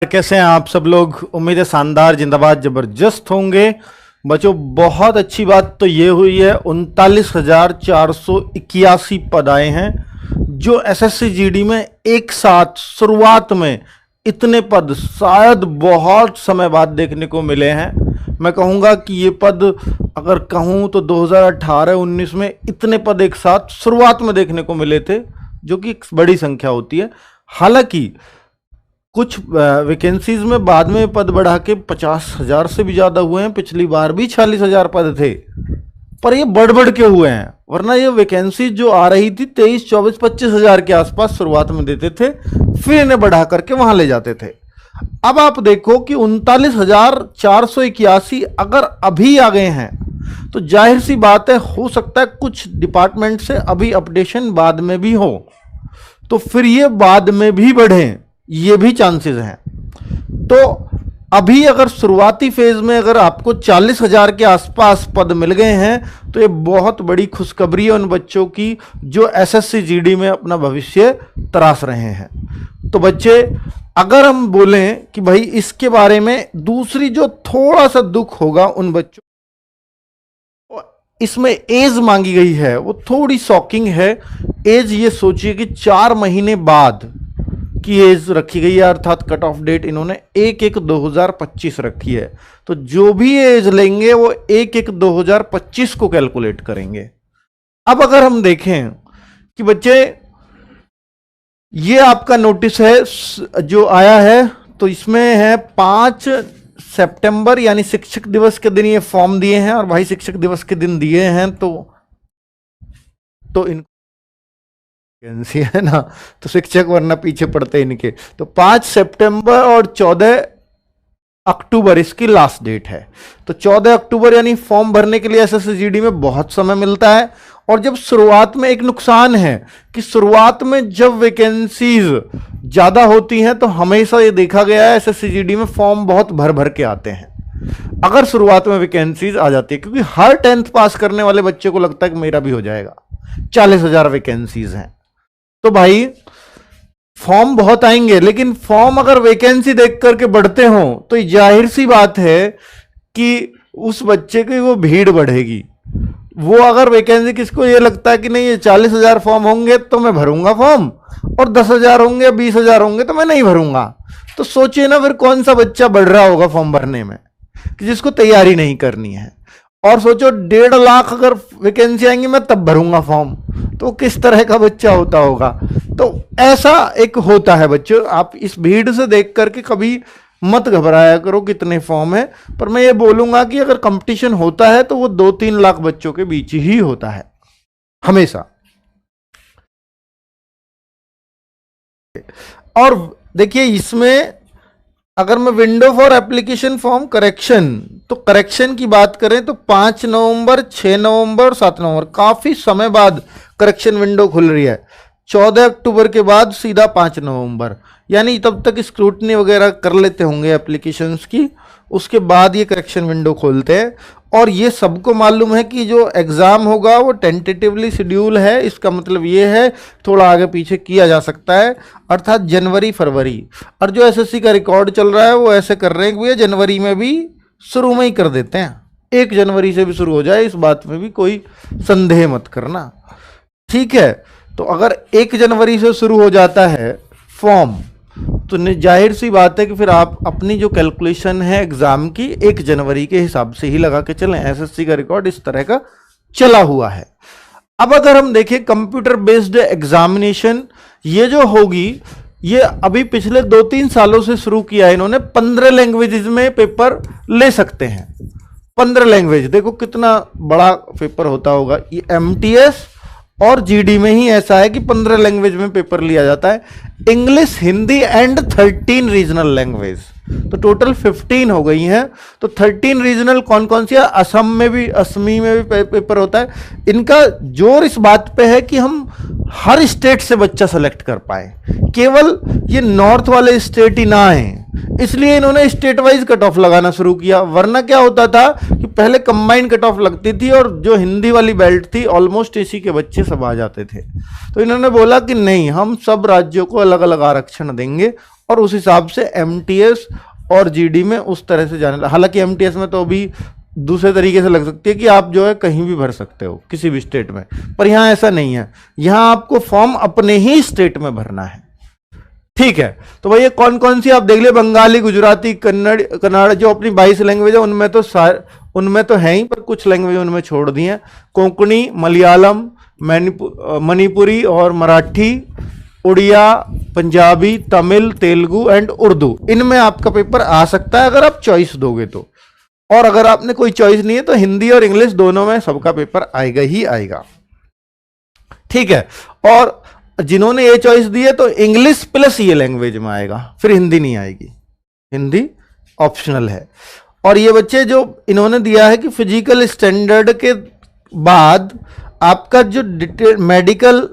कैसे हैं आप सब लोग। उम्मीद है शानदार जिंदाबाद जबरदस्त होंगे। बच्चों बहुत अच्छी बात तो ये हुई है 39,481 पद आए हैं जो एसएससी जीडी में एक साथ शुरुआत में इतने पद शायद बहुत समय बाद देखने को मिले हैं। मैं कहूँगा कि ये पद अगर कहूँ तो 2018-19 में इतने पद एक साथ शुरुआत में देखने को मिले थे, जो कि एक बड़ी संख्या होती है। हालांकि कुछ वैकेंसीज में बाद में पद बढ़ा के 50,000 से भी ज़्यादा हुए हैं। पिछली बार भी 46,000 पद थे, पर ये बढ़ के हुए हैं। वरना ये वैकेंसी जो आ रही थी 23, 24, 25,000 के आसपास शुरुआत में देते थे, फिर इन्हें बढ़ा करके वहां ले जाते थे। अब आप देखो कि 39,481 अगर अभी आ गए हैं तो जाहिर सी बात है, हो सकता है कुछ डिपार्टमेंट से अभी अपडेशन बाद में भी हो, तो फिर ये बाद में भी बढ़े, ये भी चांसेस हैं। तो अभी अगर शुरुआती फेज में अगर आपको 40,000 के आसपास पद मिल गए हैं तो ये बहुत बड़ी खुशखबरी है उन बच्चों की जो एसएससी जीडी में अपना भविष्य तराश रहे हैं। तो बच्चे, अगर हम बोलें कि भाई इसके बारे में दूसरी जो थोड़ा सा दुख होगा उन बच्चों, इसमें एज मांगी गई है वो थोड़ी शॉकिंग है। एज ये सोचिए कि 4 महीने बाद की एज रखी गई है, अर्थात कट ऑफ डेट इन्होंने 1/1/2025 रखी है। तो जो भी एज लेंगे वो 1/1/2025 को कैलकुलेट करेंगे। अब अगर हम देखें कि बच्चे ये आपका नोटिस है जो आया है, तो इसमें है 5 सितंबर यानी शिक्षक दिवस के दिन ये फॉर्म दिए हैं। और भाई शिक्षक दिवस के दिन दिए हैं तो इन वैकेंसी है ना, तो शिक्षक वरना पीछे पड़ते इनके। तो 5 सितंबर और 14 अक्टूबर इसकी लास्ट डेट है। तो 14 अक्टूबर यानी फॉर्म भरने के लिए एसएससी जीडी में बहुत समय मिलता है। और जब शुरुआत में एक नुकसान है कि शुरुआत में जब वैकेंसीज ज्यादा होती हैं तो हमेशा ये देखा गया है एसएससी जीडी में फॉर्म बहुत भर के आते हैं अगर शुरुआत में वैकेंसीज आ जाती है, क्योंकि हर 10th पास करने वाले बच्चे को लगता है कि मेरा भी हो जाएगा। 40,000 वैकेंसीज हैं तो भाई फॉर्म बहुत आएंगे, लेकिन फॉर्म अगर वैकेंसी देख करके बढ़ते हो तो जाहिर सी बात है कि उस बच्चे की वो भीड़ बढ़ेगी। वो अगर वैकेंसी, किसको ये लगता है कि नहीं ये 40,000 फॉर्म होंगे तो मैं भरूंगा फॉर्म, और 10,000 होंगे 20,000 होंगे तो मैं नहीं भरूंगा। तो सोचिए ना फिर कौन सा बच्चा बढ़ रहा होगा फॉर्म भरने में कि जिसको तैयारी नहीं करनी है। और सोचो 1.5 लाख अगर वैकेंसी आएंगी मैं तब भरूंगा फॉर्म, तो किस तरह का बच्चा होता होगा। तो ऐसा एक होता है बच्चों, आप इस भीड़ से देख करके कभी मत घबराया करो कितने फॉर्म है। पर मैं ये बोलूंगा कि अगर कंपटीशन होता है तो वो 2-3 लाख बच्चों के बीच ही होता है हमेशा। और देखिए इसमें अगर मैं window for application form correction, तो करेक्शन की बात करें तो 5 नवंबर, 6 नवंबर, 7 नवंबर, काफी समय बाद करेक्शन विंडो खुल रही है। 14 अक्टूबर के बाद सीधा 5 नवंबर, यानी तब तक स्क्रूटनी वगैरह कर लेते होंगे एप्लीकेशंस की, उसके बाद ये करेक्शन विंडो खोलते हैं। और ये सबको मालूम है कि जो एग्ज़ाम होगा वो टेंटेटिवली शेड्यूल है। इसका मतलब ये है थोड़ा आगे पीछे किया जा सकता है, अर्थात जनवरी फरवरी। और जो एसएससी का रिकॉर्ड चल रहा है वो ऐसे कर रहे हैं कि भैया जनवरी में भी शुरू में ही कर देते हैं, 1 जनवरी से भी शुरू हो जाए, इस बात में भी कोई संदेह मत करना, ठीक है। तो अगर 1 जनवरी से शुरू हो जाता है फॉर्म तो जाहिर सी बात है कि फिर आप अपनी जो कैलकुलेशन है एग्जाम की 1 जनवरी के हिसाब से ही लगा के चलें। एसएससी का रिकॉर्ड इस तरह का चला हुआ है। अब अगर हम देखें कंप्यूटर बेस्ड एग्जामिनेशन, ये जो होगी ये अभी पिछले 2-3 सालों से शुरू किया है इन्होंने। 15 लैंग्वेजेस में पेपर ले सकते हैं। 15 लैंग्वेज, देखो कितना बड़ा पेपर होता होगा। ये एमटीएस और जीडी में ही ऐसा है कि 15 लैंग्वेज में पेपर लिया जाता है। English, Hindi and 13 regional language, तो टोटल 15 हो गई हैं। तो 13 रीजनल कौन कौन सी है? असम में भी, असमी में भी पेपर होता है। इनका जोर इस बात पे है कि हम हर स्टेट से बच्चा सेलेक्ट कर पाए, केवल ये नॉर्थ वाले स्टेट ही ना आए इसलिए इन्होंने स्टेट वाइज कट ऑफ लगाना शुरू किया। वरना क्या होता था कि पहले कंबाइंड कट ऑफ लगती थी और जो हिंदी वाली बेल्ट थी ऑलमोस्ट इसी के बच्चे सब आ जाते थे। तो इन्होंने बोला कि नहीं, हम सब राज्यों को अलग अलग आरक्षण देंगे और उस हिसाब से एमटीएस और जीडी में उस तरह से जाने। हालांकि एमटीएस में तो अभी दूसरे तरीके से लग सकती है कि आप जो है कहीं भी भर सकते हो किसी भी स्टेट में, पर यहां ऐसा नहीं है। यहां आपको फॉर्म अपने ही स्टेट में भरना है। ठीक है, तो भैया कौन कौन सी आप देख ले, बंगाली, गुजराती, कन्नड़ जो अपनी 22 लैंग्वेज है उनमें तो है ही, पर कुछ लैंग्वेज उनमें छोड़ दी हैं। कोंकणी, मलयालम, मणिपुरी और मराठी, उड़िया, पंजाबी, तमिल, तेलुगु एंड उर्दू, इनमें आपका पेपर आ सकता है अगर आप चॉइस दोगे तो। और अगर आपने कोई चॉइस नहीं है तो हिंदी और इंग्लिश दोनों में सबका पेपर आएगा ही आएगा। ठीक है, और जिन्होंने ये चॉइस दी है तो इंग्लिश प्लस ये लैंग्वेज में आएगा, फिर हिंदी नहीं आएगी, हिंदी ऑप्शनल है। और ये बच्चे जो इन्होंने दिया है कि फिजिकल स्टैंडर्ड के बाद आपका जो डिटेल मेडिकल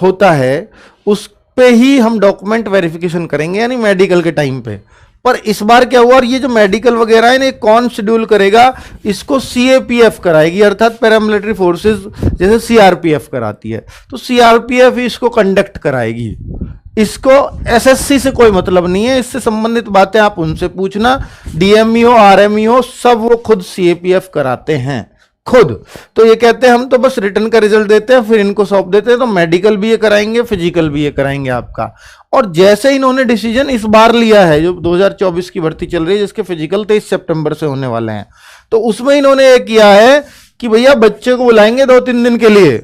होता है उस पे ही हम डॉक्यूमेंट वेरिफिकेशन करेंगे, यानी मेडिकल के टाइम पे। पर इस बार क्या हुआ, और ये जो मेडिकल वगैरह है इन्हें कौन शेड्यूल करेगा, इसको सीएपीएफ कराएगी, अर्थात पैरामिलिट्री फोर्सेस जैसे सीआरपीएफ कराती है, तो सीआरपीएफ ही इसको कंडक्ट कराएगी। इसको एसएससी से कोई मतलब नहीं है, इससे संबंधित बातें आप उनसे पूछना। डीएमईओ, आरएमईओ सब वो खुद सीएपीएफ कराते हैं खुद। तो ये कहते हैं हम तो बस रिटर्न का रिजल्ट देते हैं, फिर इनको सौंप देते हैं, तो मेडिकल भी ये कराएंगे, फिजिकल भी ये कराएंगे आपका। और जैसे इन्होंने डिसीजन इस बार लिया है, जो 2024 की भर्ती चल रही है जिसके फिजिकल 23 सितंबर से होने वाले हैं, तो उसमें इन्होंने ये किया है कि भैया बच्चे को बुलाएंगे 2-3 दिन के लिए,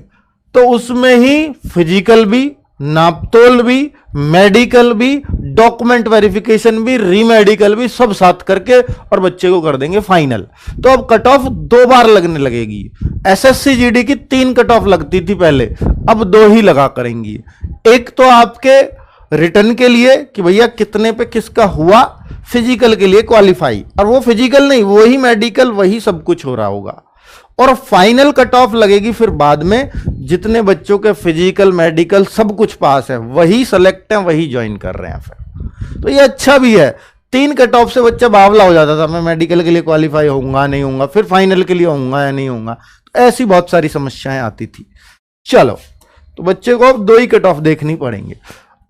तो उसमें ही फिजिकल भी, नापतोल भी, मेडिकल भी, डॉक्यूमेंट वेरिफिकेशन भी, रीमेडिकल भी, सब साथ करके और बच्चे को कर देंगे फाइनल। तो अब कट ऑफ 2 बार लगने लगेगी। एसएससी जीडी की 3 कट ऑफ लगती थी पहले, अब 2 ही लगा करेंगी। एक तो आपके रिटर्न के लिए कि भैया कितने पे किसका हुआ, फिजिकल के लिए क्वालिफाई, और वो फिजिकल नहीं, वही मेडिकल, वही सब कुछ हो रहा होगा। और फाइनल कट ऑफ लगेगी फिर बाद में, जितने बच्चों के फिजिकल मेडिकल सब कुछ पास है वही सेलेक्ट है, वही ज्वाइन कर रहे हैं फिर। तो ये अच्छा भी है। 3 कट ऑफ से बच्चा बावला हो जाता था, मैं मेडिकल के लिए क्वालिफाई होऊंगा नहीं होऊंगा, फिर फाइनल के लिए होऊंगा या नहीं होऊंगा, तो ऐसी बहुत सारी समस्याएं आती थी। चलो, तो बच्चे को अब 2 ही कट ऑफ देखनी पड़ेंगे।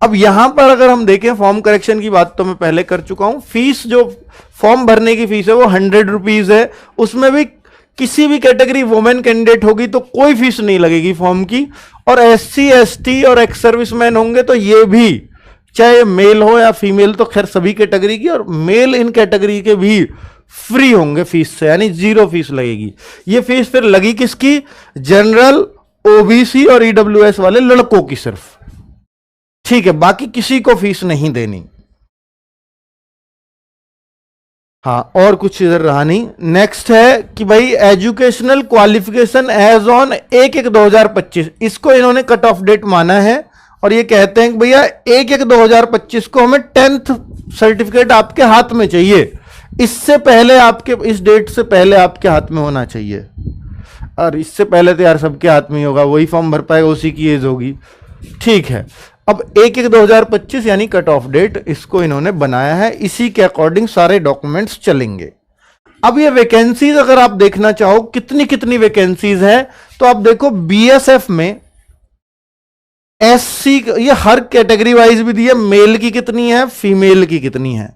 अब यहां पर अगर हम देखें फॉर्म करेक्शन की बात तो मैं पहले कर चुका हूं। फीस, जो फॉर्म भरने की फीस है वो 100 रुपीज है। उसमें भी किसी भी कैटेगरी वुमेन कैंडिडेट होगी तो कोई फीस नहीं लगेगी फॉर्म की, और एससी, एसटी और एक्स सर्विसमैन होंगे तो ये भी, चाहे मेल हो या फीमेल, तो खैर सभी कैटेगरी की, और मेल इन कैटेगरी के भी फ्री होंगे फीस से, यानी 0 फीस लगेगी। ये फीस फिर लगी किसकी, जनरल, ओबीसी और ईडब्ल्यूएस वाले लड़कों की सिर्फ। ठीक है, बाकी किसी को फीस नहीं देनी। हाँ, और कुछ इधर रहा नहीं। नेक्स्ट है कि भाई एजुकेशनल क्वालिफिकेशन एज ऑन 1/1/2025, इसको इन्होंने कट ऑफ डेट माना है और ये कहते हैं कि भैया 1/1/2025 को हमें 10th सर्टिफिकेट आपके हाथ में चाहिए। इससे पहले आपके, इस डेट से पहले आपके हाथ में होना चाहिए। और इससे पहले तो यार सबके हाथ में ही होगा, वही फॉर्म भर पाएगा, उसी की एज होगी। ठीक है, अब 1/1/2025 यानी कट ऑफ डेट इसको इन्होंने बनाया है, इसी के अकॉर्डिंग सारे डॉक्यूमेंट्स चलेंगे। अब ये वैकेंसीज अगर आप देखना चाहो कितनी कितनी वैकेंसीज है, तो आप देखो बीएसएफ में एससी, ये हर कैटेगरी वाइज भी दी है, मेल की कितनी है, फीमेल की कितनी है।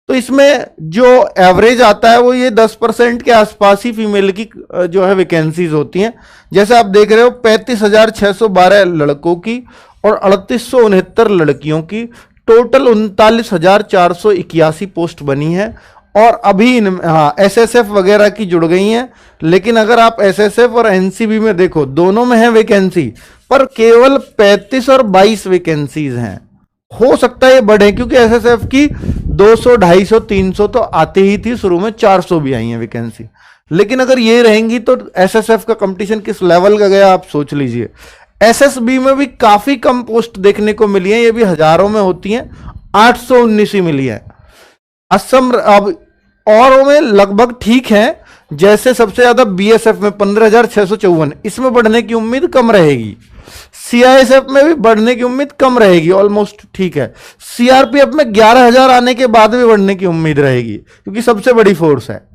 तो इसमें जो एवरेज आता है वो ये 10% के आसपास ही फीमेल की जो है वैकेंसीज होती हैं। जैसे आप देख रहे हो 35,612 लड़कों की और 3869 लड़कियों की, टोटल 39,481 पोस्ट बनी है। और अभी एसएसएफ वगैरह की जुड़ गई हैं, लेकिन अगर आप एसएसएफ और एनसीबी में देखो दोनों में है वैकेंसी, पर केवल 35 और 22 वैकेंसीज हैं। हो सकता है ये बढ़े, क्योंकि एसएसएफ की 200, 250, 300 तो आती ही थी, शुरू में 400 भी आई है वैकेंसी। लेकिन अगर ये रहेंगी तो एसएसएफ का कंपटीशन किस लेवल का गया आप सोच लीजिए। एसएसबी में भी काफी कम पोस्ट देखने को मिली है, ये भी हजारों में होती हैं, 819 ही मिली है। असम अब और में लगभग ठीक है, जैसे सबसे ज्यादा बीएसएफ में 15,654, इसमें बढ़ने की उम्मीद कम रहेगी। सीआईएसएफ में भी बढ़ने की उम्मीद कम रहेगी, ऑलमोस्ट ठीक है। सीआरपीएफ में 11,000 आने के बाद भी बढ़ने की उम्मीद रहेगी क्योंकि सबसे बड़ी फोर्स है।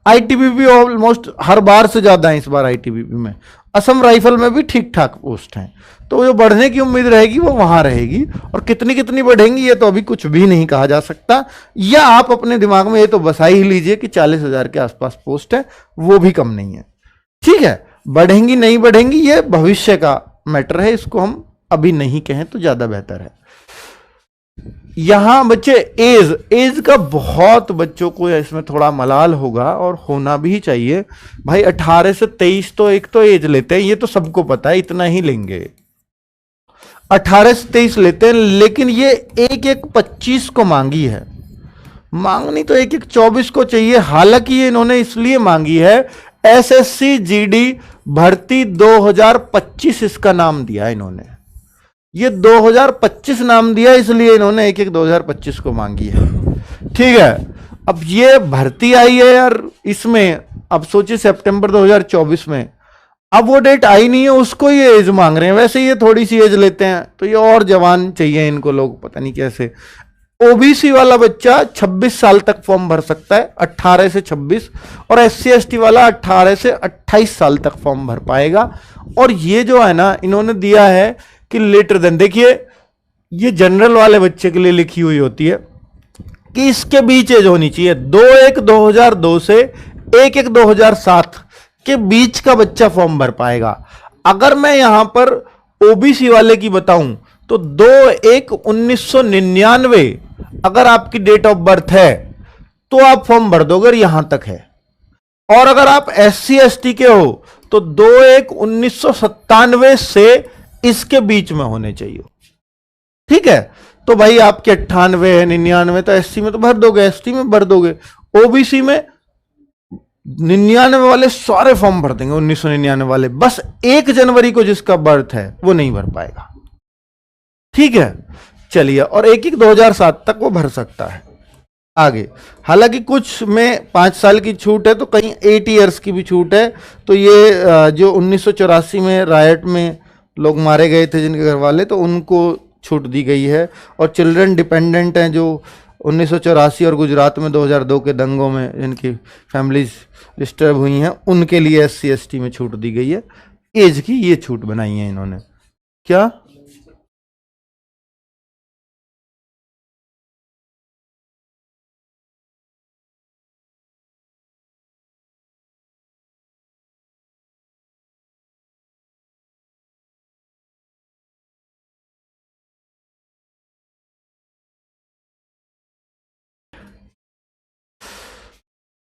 आईटीबीपी ऑलमोस्ट हर बार से ज्यादा है इस बार आईटीबीपी में। असम राइफल में भी ठीक ठाक पोस्ट हैं, तो जो बढ़ने की उम्मीद रहेगी वो वहां रहेगी। और कितनी कितनी बढ़ेंगी ये तो अभी कुछ भी नहीं कहा जा सकता, या आप अपने दिमाग में ये तो बसा ही लीजिए कि 40,000 के आसपास पोस्ट है, वो भी कम नहीं है। ठीक है, बढ़ेंगी नहीं बढ़ेंगी ये भविष्य का मैटर है, इसको हम अभी नहीं कहें तो ज्यादा बेहतर है। यहां बच्चे एज का बहुत बच्चों को इसमें थोड़ा मलाल होगा और होना भी चाहिए भाई। 18 से 23 तो एक तो एज लेते हैं, ये तो सबको पता है, इतना ही लेंगे। 18 से 23 लेते हैं, लेकिन ये एक 25 को मांगी है, मांगनी तो एक 24 को चाहिए। हालांकि ये इन्होंने इसलिए मांगी है, एसएससी जीडी भर्ती 2025 इसका नाम दिया इन्होंने, ये 2025 नाम दिया इसलिए इन्होंने एक 2025 को मांगी है। ठीक है, अब ये भर्ती आई है यार इसमें, अब सोचिए सितंबर 2024 में, अब वो डेट आई नहीं है, उसको ये एज मांग रहे हैं। वैसे ये थोड़ी सी एज लेते हैं तो ये और जवान चाहिए इनको, लोग पता नहीं कैसे। ओबीसी वाला बच्चा 26 साल तक फॉर्म भर सकता है, 18 से 26, और एससी एसटी वाला 18 से 28 साल तक फॉर्म भर पाएगा। और ये जो है ना इन्होंने दिया है कि लेटर देन, देखिए ये जनरल वाले बच्चे के लिए लिखी हुई होती है कि इसके बीच एज होनी चाहिए 2/1/2002 से 1/1/2007 के बीच का बच्चा फॉर्म भर पाएगा। अगर मैं यहां पर ओबीसी वाले की बताऊं तो 2/1/1999 अगर आपकी डेट ऑफ बर्थ है तो आप फॉर्म भर दोगे, यहां तक है। और अगर आप SC ST के हो तो 2/1/1997 से इसके बीच में होने चाहिए। ठीक है, तो भाई आपके 98 है, 99 तो SC में तो भर दोगे, ST में भर दोगे। ओबीसी में 99 वाले सारे फॉर्म भर देंगे, 1999 वाले, बस 1 जनवरी को जिसका बर्थ है वो नहीं भर पाएगा। ठीक है, चलिए, और 1/1/2007 तक वो भर सकता है आगे। हालांकि कुछ में 5 साल की छूट है, तो कहीं 8 ईयर्स की भी छूट है। तो ये जो 1984 में रायट में लोग मारे गए थे जिनके घर वाले, तो उनको छूट दी गई है। और चिल्ड्रन डिपेंडेंट हैं जो 1984 और गुजरात में 2002 के दंगों में जिनकी फैमिलीज डिस्टर्ब हुई हैं, उनके लिए SC ST में छूट दी गई है। एज की ये छूट बनाई है इन्होंने। क्या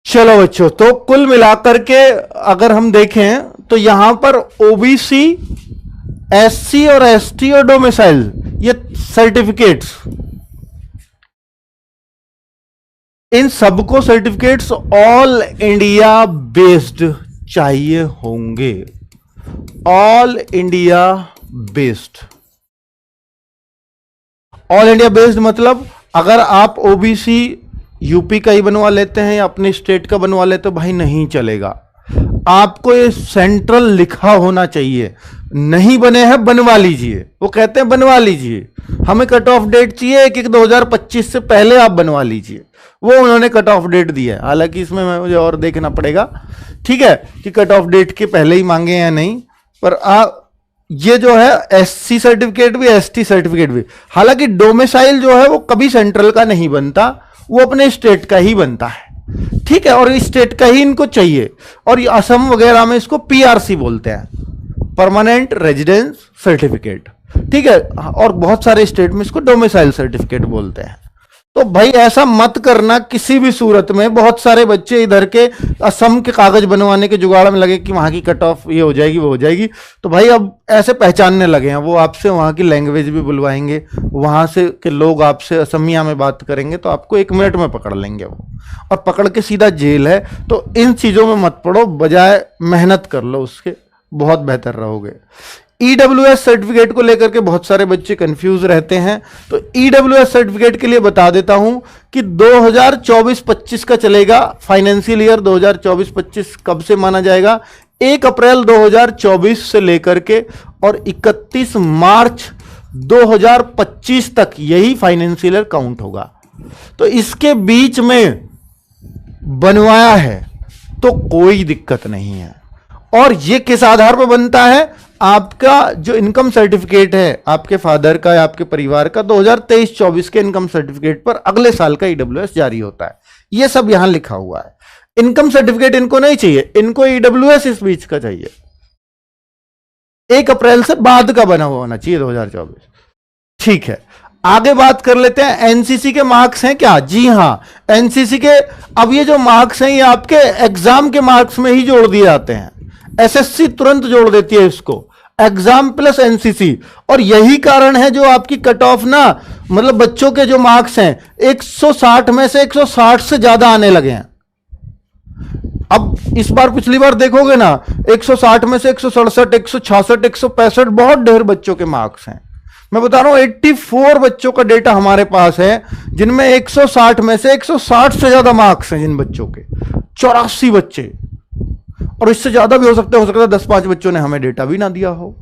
चलो बच्चों, तो कुल मिलाकर के अगर हम देखें तो यहां पर ओबीसी, SC और ST और डोमिसाइल, ये सर्टिफिकेट्स, इन सबको सर्टिफिकेट्स ऑल इंडिया बेस्ड चाहिए होंगे। All India based, all India based मतलब अगर आप ओबीसी यूपी का ही बनवा लेते हैं या अपने स्टेट का बनवा लेते हो, भाई नहीं चलेगा। आपको ये सेंट्रल लिखा होना चाहिए। नहीं बने हैं बनवा लीजिए, वो कहते हैं बनवा लीजिए, हमें कट ऑफ डेट चाहिए 1/1/2025 से पहले आप बनवा लीजिए। वो उन्होंने कट ऑफ डेट दिया है, हालांकि इसमें मुझे और देखना पड़ेगा, ठीक है, कि कट ऑफ डेट के पहले ही मांगे या नहीं। पर ये जो है SC सर्टिफिकेट भी, ST सर्टिफिकेट भी, हालांकि डोमिसाइल जो है वो कभी सेंट्रल का नहीं बनता, वो अपने स्टेट का ही बनता है। ठीक है, और स्टेट का ही इनको चाहिए। और असम वगैरह में इसको PRC बोलते हैं, परमानेंट रेजिडेंस सर्टिफिकेट। ठीक है, और बहुत सारे स्टेट में इसको डोमिसाइल सर्टिफिकेट बोलते हैं। तो भाई ऐसा मत करना किसी भी सूरत में। बहुत सारे बच्चे इधर के असम के कागज बनवाने के जुगाड़ में लगे कि वहां की कट ऑफ ये हो जाएगी वो हो जाएगी, तो भाई अब ऐसे पहचानने लगे हैं। वो आपसे वहां की लैंग्वेज भी बुलवाएंगे, वहां से के लोग आपसे असमिया में बात करेंगे, तो आपको 1 मिनट में पकड़ लेंगे वो, और पकड़ के सीधा जेल है। तो इन चीजों में मत पड़ो, बजाय मेहनत कर लो उसके, बहुत बेहतर रहोगे। EWS सर्टिफिकेट को लेकर के बहुत सारे बच्चे कंफ्यूज रहते हैं। तो EWS सर्टिफिकेट के लिए बता देता हूं कि 2024-25 का चलेगा। फाइनेंशियल ईयर 2024-25 कब से माना जाएगा? 1 अप्रैल 2024 से लेकर के और 31 मार्च 2025 तक यही फाइनेंशियल ईयर काउंट होगा। तो इसके बीच में बनवाया है तो कोई दिक्कत नहीं है। और ये किस आधार पर बनता है? आपका जो इनकम सर्टिफिकेट है आपके फादर का या आपके परिवार का 2023-24 के इनकम सर्टिफिकेट पर अगले साल का ईडब्ल्यूएस जारी होता है। ये सब यहां लिखा हुआ है। इनकम सर्टिफिकेट इनको नहीं चाहिए, इनको ईडब्ल्यूएस इस बीच का चाहिए। 1 अप्रैल से बाद का बना हुआ होना चाहिए 2024। ठीक है, आगे बात कर लेते हैं। एनसीसी के मार्क्स हैं क्या? जी हां, एनसीसी के अब ये जो मार्क्स हैं ये आपके एग्जाम के मार्क्स में ही जोड़ दिए जाते हैं। एसएससी तुरंत जोड़ देती है इसको, एग्जाम प्लस एनसीसी। और यही कारण है जो आपकी कट ऑफ ना, मतलब बच्चों के जो मार्क्स हैं 160 में से 160 से ज्यादा आने लगे हैं। अब इस बार पिछली बार देखोगे ना 160 में से 167, 166, 165 बहुत ढेर बच्चों के मार्क्स हैं। मैं बता रहा हूं 84 बच्चों का डेटा हमारे पास है जिनमें 160 में से 160 से ज्यादा मार्क्स हैं। जिन बच्चों के 84 बच्चे, और इससे ज्यादा भी हो सकता है 10-5 बच्चों ने हमें डेटा भी ना दिया हो।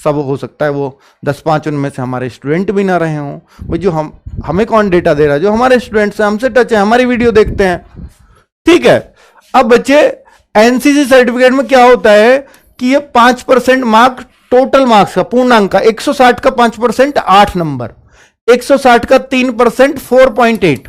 सब हो सकता है वो 10-5 उनमें से हमारे स्टूडेंट भी ना रहे हों। भाई जो हमें कौन डेटा दे रहा है? जो हमारे स्टूडेंट्स हैं, हमसे टच है, हमारी वीडियो देखते हैं। ठीक है, अब बच्चे एनसीसी सर्टिफिकेट में क्या होता है कि ये 5% मार्क टोटल मार्क्स का पूर्णांक का, 160 का 5% 8 नंबर, 160 का 3% 4.8,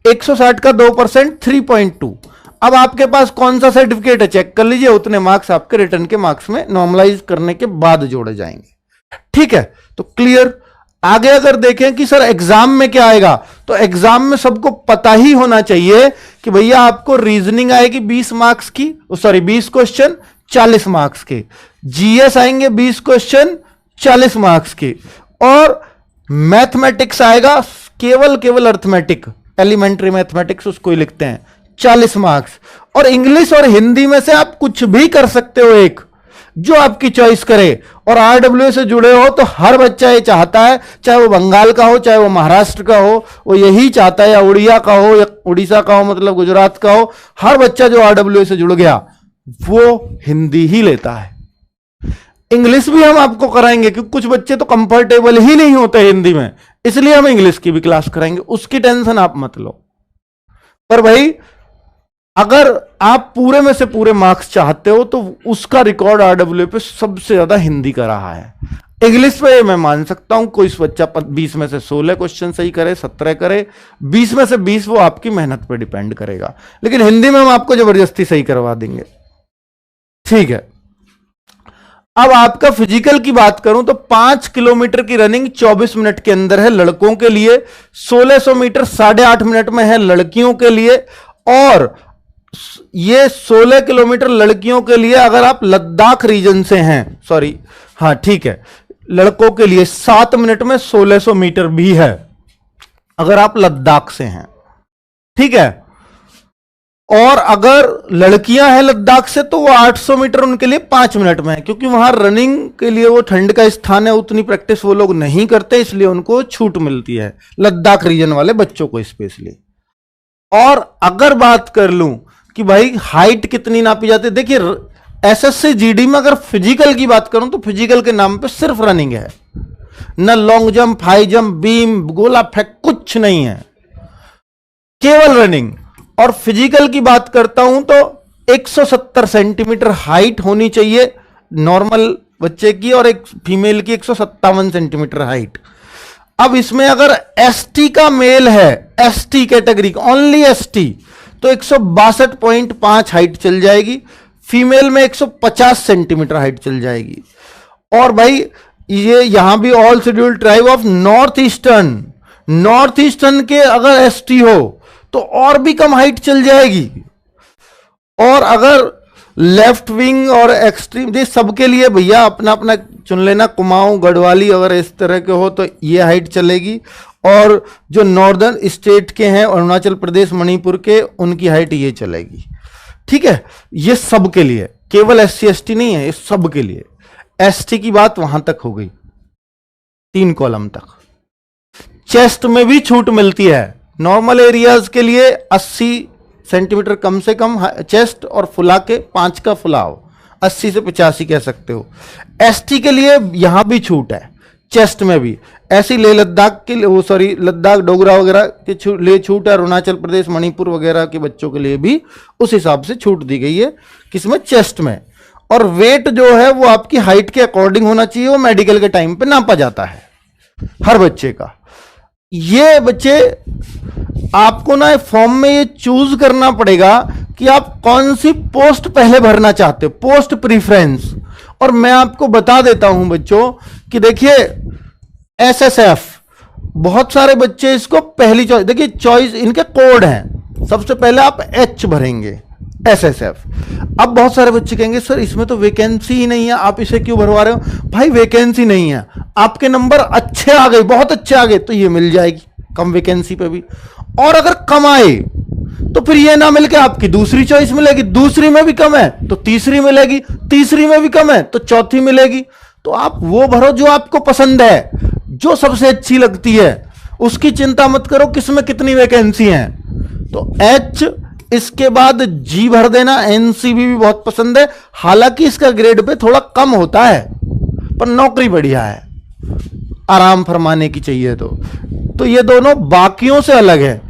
160 का 2% 3.2। अब आपके पास कौन सा सर्टिफिकेट है चेक कर लीजिए। उतने मार्क्स आपके रिटर्न के मार्क्स में नॉर्मलाइज करने के बाद जोड़े जाएंगे। ठीक है, तो क्लियर। आगे अगर देखें कि सर एग्जाम में क्या आएगा, तो एग्जाम में सबको पता ही होना चाहिए कि भैया आपको रीजनिंग आएगी 20 मार्क्स की, 20 क्वेश्चन 40 मार्क्स के। जीएस आएंगे 20 क्वेश्चन 40 मार्क्स के। और मैथमेटिक्स आएगा केवल अर्थमेटिक, एलिमेंट्री मैथमेटिक्स उसको ही लिखते हैं, 40 मार्क्स। और इंग्लिश और हिंदी में से आप कुछ भी कर सकते हो, एक जो आपकी चॉइस करे। और आरडब्ल्यू से जुड़े हो तो हर बच्चा ये चाहता है, चाहे वो बंगाल का हो, चाहे वो महाराष्ट्र का हो, वो यही चाहता है, या उड़िया का हो या उड़ीसा का हो, मतलब गुजरात का हो, हर बच्चा जो आरडब्ल्यू से जुड़ गया वो हिंदी ही लेता है। इंग्लिश भी हम आपको कराएंगे क्योंकि कुछ बच्चे तो कंफर्टेबल ही नहीं होते हिंदी में, इसलिए हम इंग्लिश की भी क्लास कराएंगे, उसकी टेंशन आप मत लो। पर भाई अगर आप पूरे में से पूरे मार्क्स चाहते हो तो उसका रिकॉर्ड आरडब्ल्यू पे सबसे ज्यादा हिंदी का रहा है। इंग्लिश पे मैं मान सकता हूं कोई बच्चा 20 में से 16 क्वेश्चन सही करे, 17 करे, 20 में से 20 वो आपकी मेहनत पे डिपेंड करेगा। लेकिन हिंदी में हम आपको जबरदस्ती सही करवा देंगे। ठीक है, अब आपका फिजिकल की बात करूं तो 5 किलोमीटर की रनिंग 24 मिनट के अंदर है लड़कों के लिए, 1600 मीटर 8.5 मिनट में है लड़कियों के लिए। और ये 16 किलोमीटर लड़कियों के लिए अगर आप लद्दाख रीजन से हैं, सॉरी हाँ ठीक है, लड़कों के लिए 7 मिनट में 1600 मीटर भी है अगर आप लद्दाख से हैं। ठीक है, और अगर लड़कियां हैं लद्दाख से तो वो 800 मीटर उनके लिए 5 मिनट में है, क्योंकि वहां रनिंग के लिए वो ठंड का स्थान है, उतनी प्रैक्टिस वो लोग नहीं करते, इसलिए उनको छूट मिलती है लद्दाख रीजन वाले बच्चों को स्पेशली। और अगर बात कर लूं कि भाई हाइट कितनी नापी जाती है, देखिए एसएससी जीडी में अगर फिजिकल की बात करूं तो फिजिकल के नाम पे सिर्फ रनिंग है, न long jump, high jump, beam, गोला फेंक, कुछ नहीं है, केवल रनिंग। और फिजिकल की बात करता हूं तो 170 सेंटीमीटर हाइट होनी चाहिए नॉर्मल बच्चे की, और एक फीमेल की 157 सेंटीमीटर हाइट। अब इसमें अगर एसटी का मेल है, एसटी कैटेगरी ओनली एसटी, तो 162.5 हाइट चल जाएगी, फीमेल में 150 सेंटीमीटर हाइट चल जाएगी। और भाई ये यहां भी all scheduled tribe of north eastern के अगर एसटी हो तो और भी कम हाइट चल जाएगी। और अगर लेफ्ट विंग और एक्सट्रीम, ये सबके लिए भैया अपना अपना चुन लेना, कुमाऊं, गढ़वाली अगर इस तरह के हो तो ये हाइट चलेगी। और जो नॉर्दर्न स्टेट के हैं, अरुणाचल प्रदेश, मणिपुर के, उनकी हाइट ये चलेगी। ठीक है, ये सब के लिए, केवल एससी एसटी नहीं है, ये सब के लिए। एसटी की बात वहां तक हो गई, 3 कॉलम तक। चेस्ट में भी छूट मिलती है, नॉर्मल एरियाज के लिए 80 सेंटीमीटर कम से कम चेस्ट, और फुला के 5 का फुलाव 80 से 85 कह सकते हो। एसटी के लिए यहां भी छूट है, चेस्ट में भी। ऐसी लेह लद्दाख के लिए, वो सॉरी लद्दाख डोगरा वगैरह के लिए छूट है, अरुणाचल प्रदेश मणिपुर वगैरह के बच्चों के लिए भी उस हिसाब से छूट दी गई है। किसमें? चेस्ट में। और वेट जो है वो आपकी हाइट के अकॉर्डिंग होना चाहिए, वो मेडिकल के टाइम पे नापा जाता है हर बच्चे का। ये बच्चे आपको ना फॉर्म में ये चूज करना पड़ेगा कि आप कौन सी पोस्ट पहले भरना चाहते हो, पोस्ट प्रीफरेंस। और मैं आपको बता देता हूं बच्चों कि देखिए एसएसएफ, बहुत सारे बच्चे इसको पहली चॉइस, देखिए चॉइस इनके कोड हैं। सबसे पहले आप एच भरेंगे एसएसएफ। अब बहुत सारे बच्चे कहेंगे सर इसमें तो वैकेंसी ही नहीं है, आप इसे क्यों भरवा रहे हो? भाई वैकेंसी नहीं है, आपके नंबर अच्छे आ गए, बहुत अच्छे आ गए तो ये मिल जाएगी कम वैकेंसी पे भी। और अगर कम आए तो फिर ये ना मिलके आपकी दूसरी चॉइस मिलेगी, दूसरी में भी कम है तो तीसरी मिलेगी, तीसरी में भी कम है तो चौथी मिलेगी। तो आप वो भरो जो आपको पसंद है, जो सबसे अच्छी लगती है, उसकी चिंता मत करो किसमें कितनी वैकेंसी है। तो एच, इसके बाद जी भर देना। एनसीबी भी बहुत पसंद है, हालांकि इसका ग्रेड पे थोड़ा कम होता है पर नौकरी बढ़िया है, आराम फरमाने की चाहिए। तो ये दोनों बाकियों से अलग है।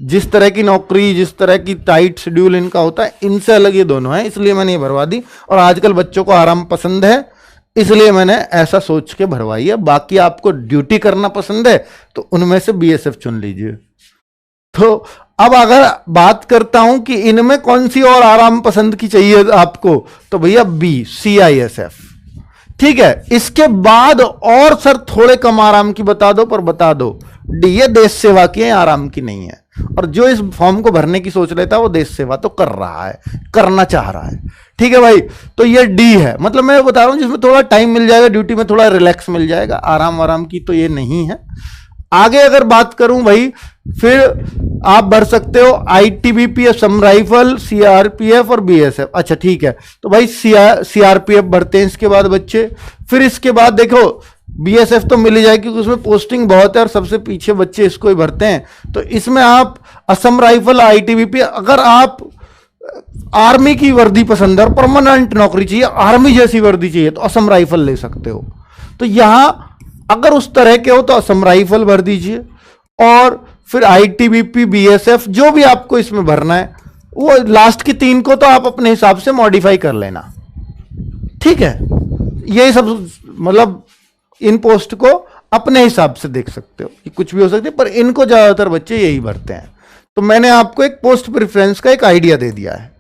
जिस तरह की नौकरी, जिस तरह की टाइट शेड्यूल इनका होता है, इनसे अलग ये दोनों हैं, इसलिए मैंने ये भरवा दी। और आजकल बच्चों को आराम पसंद है, इसलिए मैंने ऐसा सोच के भरवाई है। बाकी आपको ड्यूटी करना पसंद है तो उनमें से बीएसएफ चुन लीजिए। तो अब अगर बात करता हूं कि इनमें कौन सी और आराम पसंद की चाहिए आपको, तो भैया बी, सीआईएसएफ। ठीक है, इसके बाद और सर थोड़े कम आराम की बता दो, पर बता दो डी, ये देश सेवा की है, आराम की नहीं है। और जो इस फॉर्म को भरने की सोच लेता है वो देश सेवा तो कर रहा है, करना चाह रहा है। ठीक है भाई, तो ये डी है, मतलब मैं बता रहा हूं जिसमें थोड़ा टाइम मिल जाएगा, ड्यूटी में थोड़ा रिलैक्स मिल जाएगा, आराम की तो ये नहीं है। आगे अगर बात करूं भाई, फिर आप भर सकते हो आईटीबीपी, असम राइफल, सीआरपीएफ और बीएसएफ। अच्छा ठीक है, तो भाई सीआरपीएफ भरते हैं इसके बाद बच्चे। फिर इसके बाद देखो बीएसएफ तो मिल ही जाएगी क्योंकि उसमें पोस्टिंग बहुत है और सबसे पीछे बच्चे इसको ही भरते हैं। तो इसमें आप असम राइफल, आईटीबीपी, अगर आप आर्मी की वर्दी पसंद है और परमानेंट नौकरी चाहिए, आर्मी जैसी वर्दी चाहिए, तो असम राइफल ले सकते हो। तो यहां अगर उस तरह के हो तो असम राइफल भर दीजिए। और फिर आईटीबीपी, बीएसएफ, जो भी आपको इसमें भरना है, वो लास्ट की 3 को तो आप अपने हिसाब से मॉडिफाई कर लेना। ठीक है, यही सब, मतलब इन पोस्ट को अपने हिसाब से देख सकते हो कि कुछ भी हो सकती है, पर इनको ज्यादातर बच्चे यही भरते हैं। तो मैंने आपको एक पोस्ट प्रेफरेंस का एक आइडिया दे दिया है।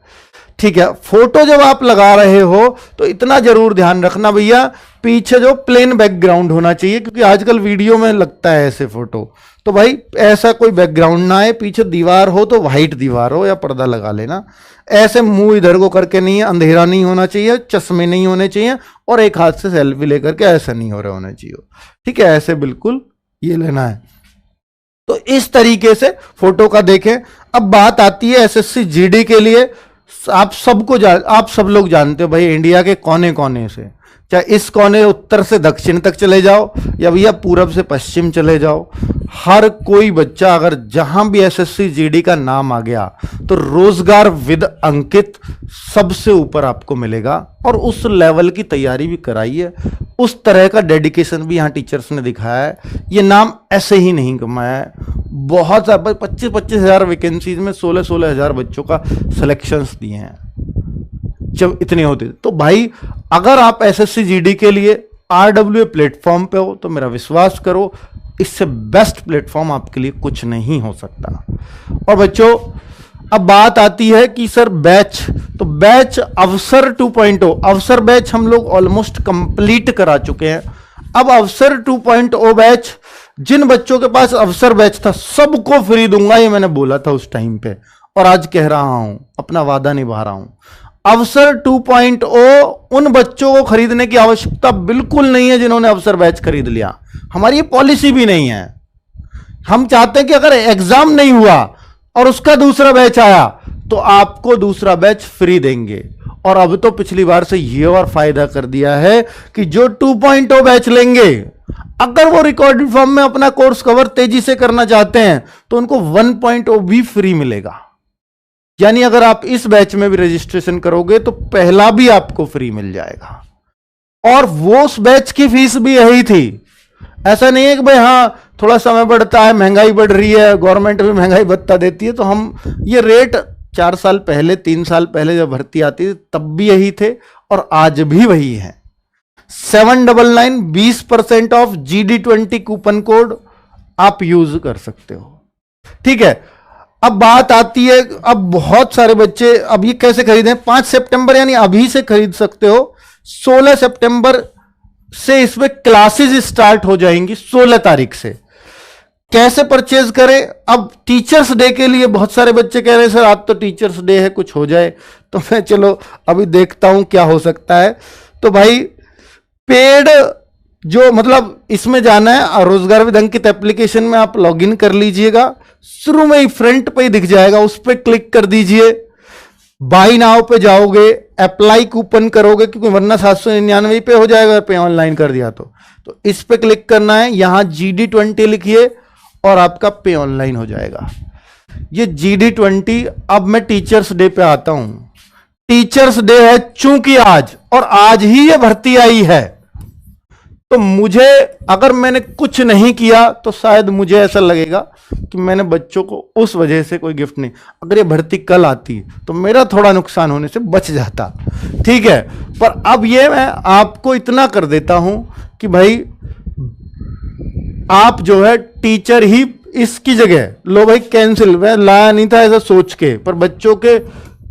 ठीक है, फोटो जब आप लगा रहे हो तो इतना जरूर ध्यान रखना भैया, पीछे जो प्लेन बैकग्राउंड होना चाहिए, क्योंकि आजकल वीडियो में लगता है ऐसे फोटो। तो भाई ऐसा कोई बैकग्राउंड ना आए, पीछे दीवार हो तो वाइट दीवार हो या पर्दा लगा लेना। ऐसे मुंह इधर को करके नहीं है, अंधेरा नहीं होना चाहिए, चश्मे नहीं होने चाहिए, और एक हाथ से सेल्फी लेकर के ऐसा नहीं हो रहा होना चाहिए। ठीक है, ऐसे बिल्कुल ये लेना है। तो इस तरीके से फोटो का देखें। अब बात आती है एसएससी जीडी के लिए। आप सब लोग जानते हो भाई, इंडिया के कोने कोने से, चाहे इस कोने उत्तर से दक्षिण तक चले जाओ या भैया पूरब से पश्चिम चले जाओ, हर कोई बच्चा अगर जहां भी एसएससी जीडी का नाम आ गया तो रोजगार विद अंकित सबसे ऊपर आपको मिलेगा। और उस लेवल की तैयारी भी कराई है, उस तरह का डेडिकेशन भी यहाँ टीचर्स ने दिखाया है। ये नाम ऐसे ही नहीं कमाया है, बहुत 25-25 हज़ार वैकेंसीज में 16-16 हज़ार बच्चों का सिलेक्शंस दिए हैं जब इतने होते। तो भाई अगर आप एसएससी जीडी के लिए आरडब्ल्यूए प्लेटफॉर्म पे हो तो मेरा विश्वास करो, इससे बेस्ट प्लेटफॉर्म आपके लिए कुछ नहीं हो सकता। और बच्चों अब बात आती है कि सर बैच, तो बैच अवसर 2.0, अवसर बैच हम लोग ऑलमोस्ट कंप्लीट करा चुके हैं। अब अवसर 2.0 बैच, जिन बच्चों के पास अवसर बैच था सबको फ्री दूंगा, ये मैंने बोला था उस टाइम पे, और आज कह रहा हूं, अपना वादा निभा रहा हूं। अवसर 2.0 उन बच्चों को खरीदने की आवश्यकता बिल्कुल नहीं है जिन्होंने अवसर बैच खरीद लिया, हमारी ये पॉलिसी भी नहीं है। हम चाहते हैं कि अगर एग्जाम नहीं हुआ और उसका दूसरा बैच आया तो आपको दूसरा बैच फ्री देंगे। और अब तो पिछली बार से ये और फायदा कर दिया है कि जो 2.0 बैच लेंगे, अगर वो रिकॉर्डेड फॉर्म में अपना कोर्स कवर तेजी से करना चाहते हैं तो उनको 1.0 भी फ्री मिलेगा। यानी अगर आप इस बैच में भी रजिस्ट्रेशन करोगे तो पहला भी आपको फ्री मिल जाएगा। और वो उस बैच की फीस भी यही थी। ऐसा नहीं है कि भाई हाँ थोड़ा समय बढ़ता है, महंगाई बढ़ रही है, गवर्नमेंट भी महंगाई भत्ता देती है तो हम ये रेट 4 साल पहले 3 साल पहले जब भर्ती आती थी तब भी यही थे और आज भी वही है। 799 20% ऑफ GD20 कूपन कोड आप यूज कर सकते हो। ठीक है, अब बात आती है, अब बहुत सारे बच्चे अब ये कैसे खरीदें। 5 सितंबर यानी अभी से खरीद सकते हो। 16 सितंबर से इसमें क्लासेस स्टार्ट हो जाएंगी, 16 तारीख से। कैसे परचेज करें। अब टीचर्स डे के लिए बहुत सारे बच्चे कह रहे हैं सर आज तो टीचर्स डे है, कुछ हो जाए। तो मैं चलो अभी देखता हूं क्या हो सकता है। तो भाई पेड जो मतलब इसमें जाना है, रोजगार विधंकित एप्लीकेशन में आप लॉगिन कर लीजिएगा। शुरू में ही फ्रंट पे ही दिख जाएगा, उस पर क्लिक कर दीजिए। बाई नाउ पे जाओगे, अप्लाई कूपन करोगे क्योंकि वरना 799 पे हो जाएगा पे ऑनलाइन कर दिया तो इस पे क्लिक करना है। यहां GD20 लिखिए और आपका पे ऑनलाइन हो जाएगा। ये GD20। अब मैं टीचर्स डे पे आता हूं। टीचर्स डे है चूंकि आज, और आज ही ये भर्ती आई है, तो मुझे अगर मैंने कुछ नहीं किया तो शायद मुझे ऐसा लगेगा कि मैंने बच्चों को उस वजह से कोई गिफ्ट नहीं। अगर ये भर्ती कल आती तो मेरा थोड़ा नुकसान होने से बच जाता। ठीक है, पर अब ये मैं आपको इतना कर देता हूं कि भाई आप जो है टीचर ही इसकी जगह लो भाई कैंसिल। मैं लाया नहीं था ऐसा सोच के, पर बच्चों के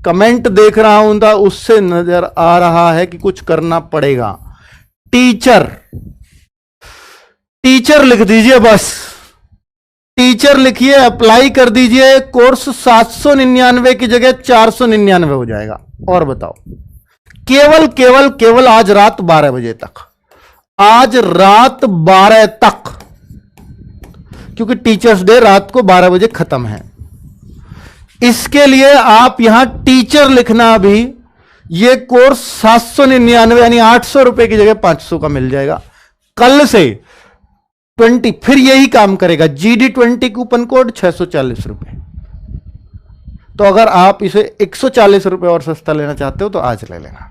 कमेंट देख रहा हूं था, उससे नजर आ रहा है कि कुछ करना पड़ेगा। टीचर लिख दीजिए, बस टीचर लिखिए, अप्लाई कर दीजिए। कोर्स 799 की जगह 499 हो जाएगा। और बताओ, केवल आज रात 12 बजे तक, आज रात 12 तक, क्योंकि टीचर्स डे रात को 12 बजे खत्म है। इसके लिए आप यहां टीचर लिखना भी, ये कोर्स 799 यानी 800 रुपए की जगह 500 का मिल जाएगा। कल से 20 फिर यही काम करेगा। GD20 कूपन कोड 640 रुपए। तो अगर आप इसे 140 रुपए और सस्ता लेना चाहते हो तो आज ले लेना।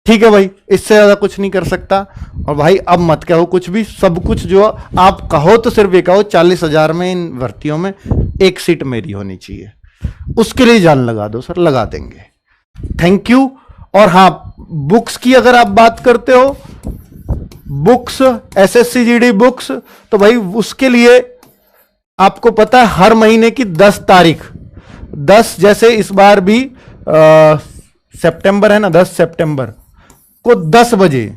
ठीक है भाई, इससे ज्यादा कुछ नहीं कर सकता। और भाई अब मत कहो कुछ भी, सब कुछ जो आप कहो तो सिर्फ ये कहो 40,000 में इन भर्तियों में एक सीट मेरी होनी चाहिए। उसके लिए जान लगा दो सर, लगा देंगे। Thank you. और हां, बुक्स की अगर आप बात करते हो, बुक्स SSC GD बुक्स, तो भाई उसके लिए आपको पता है हर महीने की 10 तारीख, 10 जैसे इस बार भी सितंबर है ना, 10 सितंबर को 10 बजे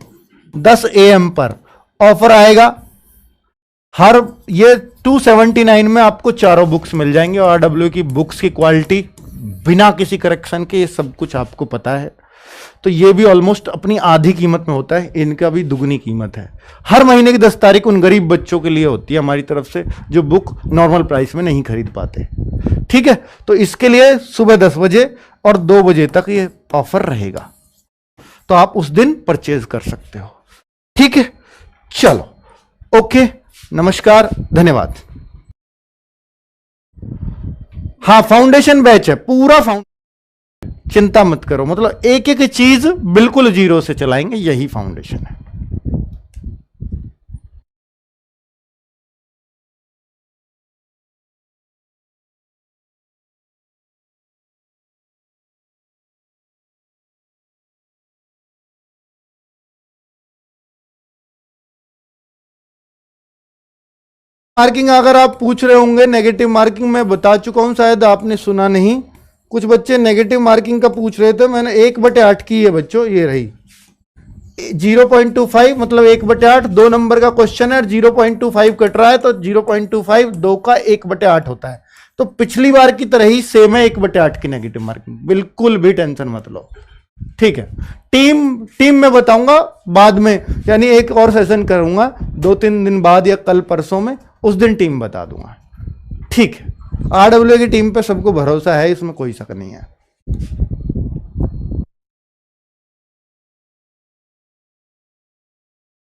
10 AM पर ऑफर आएगा। हर ये 279 में आपको चारों बुक्स मिल जाएंगे। और RW की बुक्स की क्वालिटी बिना किसी करेक्शन के, ये सब कुछ आपको पता है। तो ये भी ऑलमोस्ट अपनी आधी कीमत में होता है, इनका भी दुगनी कीमत है। हर महीने की 10 तारीख उन गरीब बच्चों के लिए होती है हमारी तरफ से जो बुक नॉर्मल प्राइस में नहीं खरीद पाते। ठीक है, तो इसके लिए सुबह 10 बजे और 2 बजे तक ये ऑफर रहेगा, तो आप उस दिन परचेज कर सकते हो। ठीक है, चलो ओके, नमस्कार, धन्यवाद। हाँ, फाउंडेशन बैच है पूरा, चिंता मत करो, मतलब एक एक चीज बिल्कुल जीरो से चलाएंगे, यही फाउंडेशन है। मार्किंग अगर आप पूछ रहे होंगे, नेगेटिव मार्किंग मैं बता चुका हूं, शायद आपने सुना नहीं। कुछ बच्चे नेगेटिव मार्किंग का पूछ रहे थे, मैंने 1/8 की है बच्चों, ये रही 0.25, मतलब 1/8 2 नंबर का क्वेश्चन है, 0.25 कट रहा है तो 0.25 2 का 1/8 होता है। तो पिछली बार की तरह ही सेम है 1/8 की नेगेटिव मार्किंग, बिल्कुल भी टेंशन मत लो। ठीक है, टीम में बताऊंगा बाद में, यानी एक और सेशन करूंगा 2-3 दिन बाद या कल परसों में, उस दिन टीम बता दूंगा। ठीक है, RW की टीम पे सबको भरोसा है, इसमें कोई शक नहीं है।